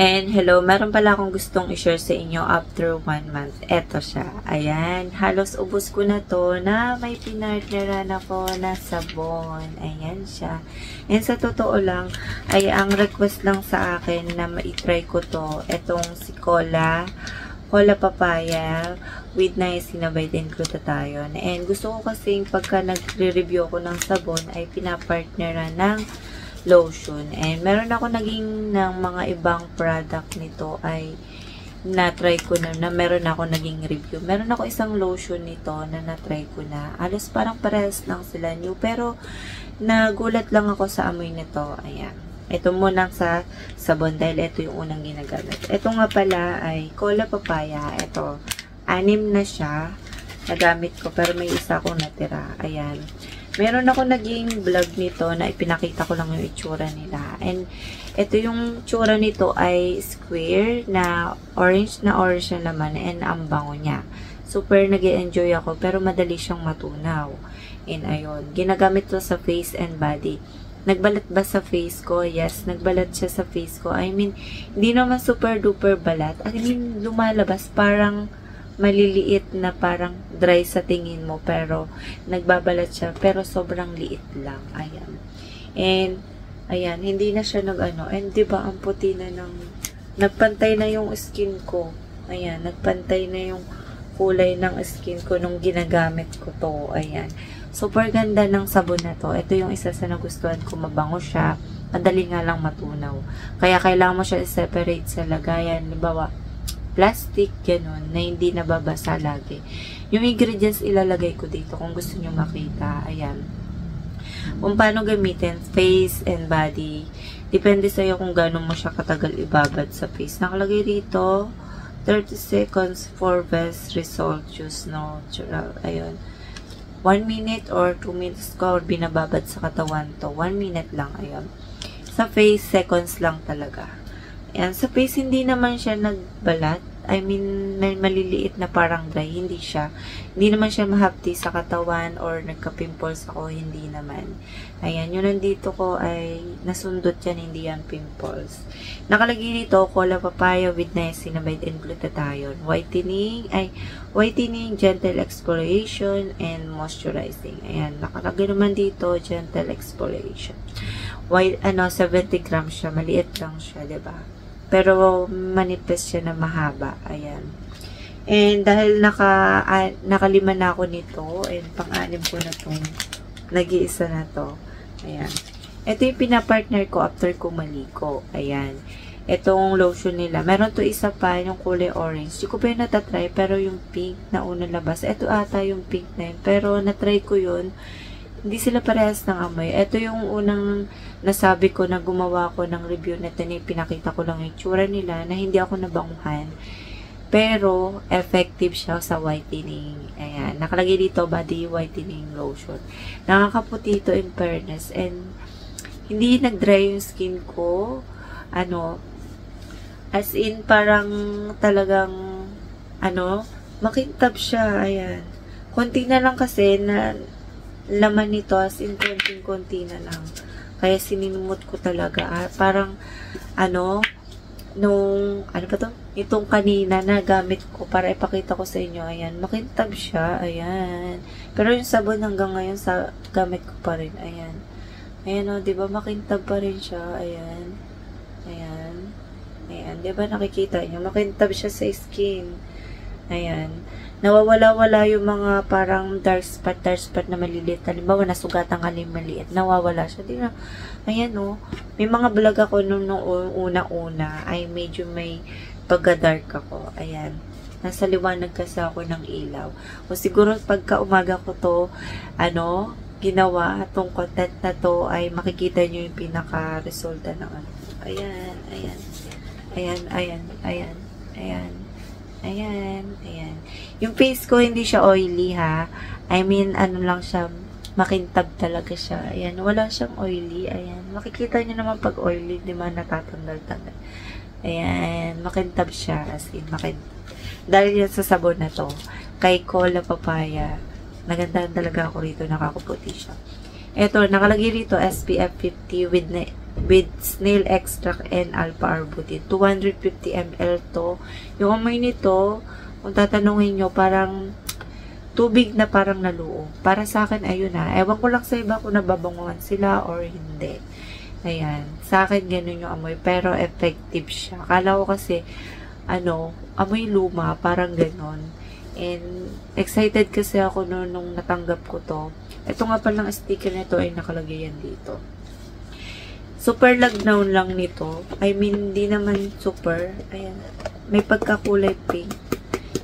And hello, meron pala akong gustong i-share sa inyo after 1 month. Eto siya. Ayan, halos ubos ko na to na may pinartneran ako na sabon. Ayan siya. And sa totoo lang, ay ang request lang sa akin na ma-try ko to. Etong si Cola Papaya with niacinamide and glutathione. And gusto ko kasing pagka nagre-review ko ng sabon ay pinapartneran ng lotion. And meron ako naging ng mga ibang product nito ay na-try ko na meron ako naging review. Meron ako isang lotion nito na na-try ko na. Alos parang parehas lang sila new. Pero nagulat lang ako sa amoy nito. Ayan. Ito muna sa sabon dahil ito yung unang ginagamit. Ito nga pala ay Cola Papaya. Ito, 6 na siya. Nagamit ko pero may isa akong natira. Ayan. Meron ako naging vlog nito na ipinakita ko lang yung itsura nila. And ito yung itsura nito ay square na orange siya naman and ang bango niya. Super nag-enjoy ako pero madali siyang matunaw. And ayun, ginagamit to sa face and body. Nagbalat ba sa face ko? Yes, nagbalat siya sa face ko. I mean, hindi naman super duper balat. I mean, lumalabas parang maliliit na parang dry sa tingin mo pero nagbabalat siya pero sobrang liit lang. Ayan. And ayan, hindi na siya nag-ano. And 'di ba ang puti na ng nagpantay na yung skin ko. Ayan, nagpantay na yung kulay ng skin ko nung ginagamit ko to. Ayan. Super ganda ng sabon na to. Ito yung isa sa nagustuhan ko, mabango siya. Madali nga lang matunaw. Kaya kailangan mo siya i-separate sa lagayan. Halimbawa, plastic, ganun, na hindi nababasa lagi. Yung ingredients ilalagay ko dito kung gusto nyo makita. Ayan. Kung paano gamitin, face and body. Depende sa'yo kung gano'n mo siya katagal ibabad sa face. Nakalagay dito, 30 seconds for best result. Choose natural. Ayun. 1 minute or 2 minutes ko binababad sa katawan to. 1 minute lang. Ayun. Sa face, seconds lang talaga. Ayan, sa face, hindi naman siya nagbalat. I mean, may maliliit na parang dry. Hindi siya. Hindi naman siya mahapdi sa katawan or nagka-pimples ako. Hindi naman. Ayan, yung nandito ko ay nasundot yan. Hindi yan pimples. Nakalagay dito, Cola Papaya with niacinamide and glutathione. Whitening, gentle exfoliation, and moisturizing. Ayan, nakalagay naman dito, gentle exfoliation. 70 grams siya. Maliit lang siya, diba? Pero manipis siya na mahaba. Ayan. And dahil nakalima na ako nito, and pang-anim ko na itong nag-iisa na to. Ayan. Ito yung pinapartner ko after ko maligo. Ayan. Itong lotion nila. Meron to isa pa, yung kulay orange. Hindi ko pa yung natatry, pero yung pink na unang labas. Ito ata yung pink na yun. Pero natry ko yun. Hindi sila parehas ng amoy. Ito yung unang nasabi ko na gumawa ko ng review na ito. Pinakita ko lang yung tsura nila na hindi ako nabanguhan. Pero, effective siya sa whitening. Ayan. Nakalagay dito, body whitening lotion. Nakakaputi ito in fairness. And, hindi nag-dry yung skin ko. As in, parang talagang, makintab siya. Ayan. Konti na lang kasi na laman nito, as in konting-konti na lang. Kaya sininumot ko talaga. Parang, itong kanina na gamit ko para ipakita ko sa inyo. Ayan, makintab siya. Ayan. Pero yung sabon hanggang ngayon gamit ko pa rin. Ayan. Ayan o, diba makintab pa rin siya. Ayan. Ayan. Ayan. Diba nakikita nyo? Makintab siya sa skin. Ayan. Nawawala-wala yung mga parang dark spot na maliliit. Halimbawa, nasugatan ka ng maliit. Nawawala siya. Di na, ayan o. May mga vlog ako nung una-una ay medyo may pagka-dark ako. Ayan. Nasa liwanag kasi ako ng ilaw. O siguro pagka umaga ko to, ginawa, itong content na to ay makikita nyo yung pinaka-resulta ng Ayan, ayan. Ayan, ayan, ayan, ayan. Ayan, ayan. Yung face ko, hindi siya oily, ha. I mean, lang siya, makintab talaga siya. Ayan, wala siyang oily. Ayan, makikita nyo naman pag oily, di ba, natatanggal-tanggal. Ayan, makintab siya, as in, makintab. Dahil yan sa sabon na to, kay Cola Papaya, nagandahan talaga ako rito, nakakuputi siya. Ito, nakalagay rito, SPF 50 with with snail extract and alpha-arbutin. 250 ml to. Yung amoy nito, kung tatanungin nyo, parang tubig na parang naluo. Para sa akin, ayun na. Ewan ko lang sa iba kung nababanguhan sila or hindi. Ayan. Sa akin, ganun yung amoy. Pero effective siya. Akala ko kasi, amoy luma. Parang ganun. And, excited kasi ako nung natanggap ko to. Ito nga palang sticker nito ay nakalagay yan dito. Super lagnaw lang nito. I mean, hindi naman super. Ayan. May pagkakulay pink.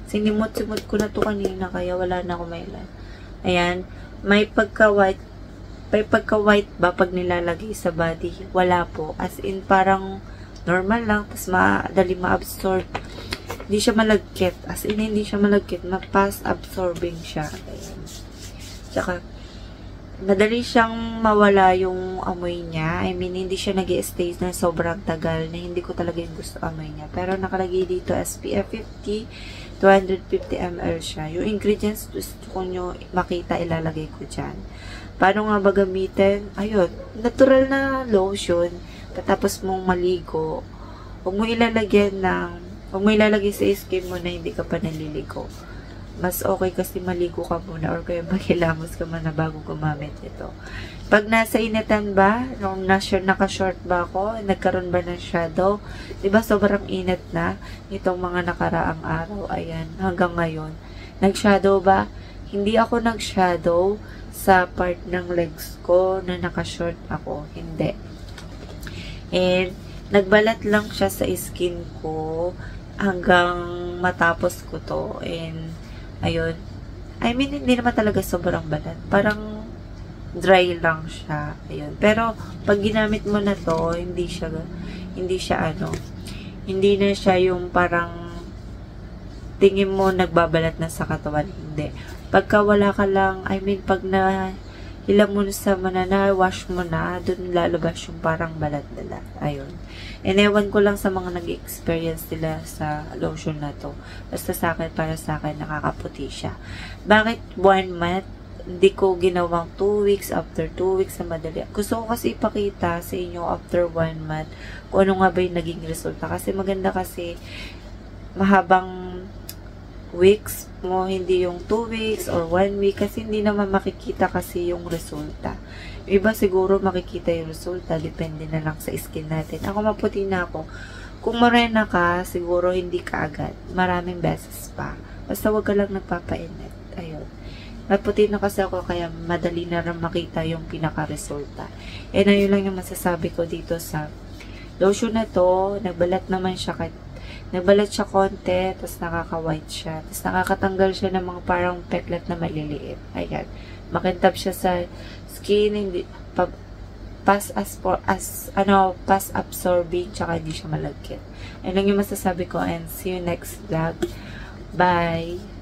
Sinimot-simot ko na to kanina kaya wala na ako mailan. Ayan. May pagka-white. May pagka-white ba pag nilalagay sa body? Wala po. As in, parang normal lang. Tapos madali ma-absorb. Hindi siya malagkit. As in, hindi siya malagkit. Ma-fast absorbing siya. Ayan. Tsaka, madali siyang mawala yung amoy niya. I mean, hindi siya nag-i-stay na sobrang tagal na hindi ko talaga yung gusto amoy niya. Pero nakalagay dito SPF 50, 250 ml siya. Yung ingredients gusto ko nyo makita, ilalagay ko dyan. Paano nga ba gamitin? Ayun, natural na lotion. Tapos mong maligo. Huwag mo ilalagay sa skin mo na hindi ka pa naliligo. Mas okay kasi maligo ka muna or kaya maghilamos ka muna bago gumamit ito. Pag nasa initan ba, nung naka-short ba ako, nagkaroon ba ng shadow? Diba sobrang init na itong mga nakaraang araw? Ayan, hanggang ngayon. Nag-shadow ba? Hindi ako nag-shadow sa part ng legs ko na naka-short ako. Hindi. And, nagbalat lang siya sa skin ko hanggang matapos ko to. And, ayun. I mean, hindi naman talaga sobrang balat. Parang dry lang siya. Ayun. Pero, pag ginamit mo na to, hindi na siya yung parang tingin mo nagbabalat na sa katawan. Hindi. Pagka wala ka lang, I mean, pag hilam mo sa wash mo na, dun lalabas yung parang balat nila. Ayun. And ewan ko lang sa mga nag-experience nila sa lotion na to. Basta sa akin, para sa akin, nakakaputi siya. Bakit 1 month? Hindi ko ginawang 2 weeks, after 2 weeks na madali. Gusto ko kasi ipakita sa inyo after 1 month kung ano nga ba yung naging resulta. Kasi maganda kasi mahabang weeks mo, hindi yung 2 weeks or 1 week kasi hindi naman makikita kasi yung resulta. Yung iba siguro makikita yung resulta, depende na lang sa skin natin. Ako maputi na ako. Kung morena ka, siguro hindi ka agad. Maraming beses pa. Basta wag ka lang nagpapainit. Ayun. Maputi na kasi ako kaya madali na rin makita yung pinaka-resulta. And ayun lang yung masasabi ko dito sa lotion na to. Nagbalat naman siya nagbalat siya konti, tapos nakaka-white siya. Tapos nakakatanggal siya ng mga parang peklat na maliliit. Ayan. Makintab siya sa skin, hindi pass absorbing, tsaka hindi siya malagkit. Ayun lang yung masasabi ko and see you next vlog. Bye!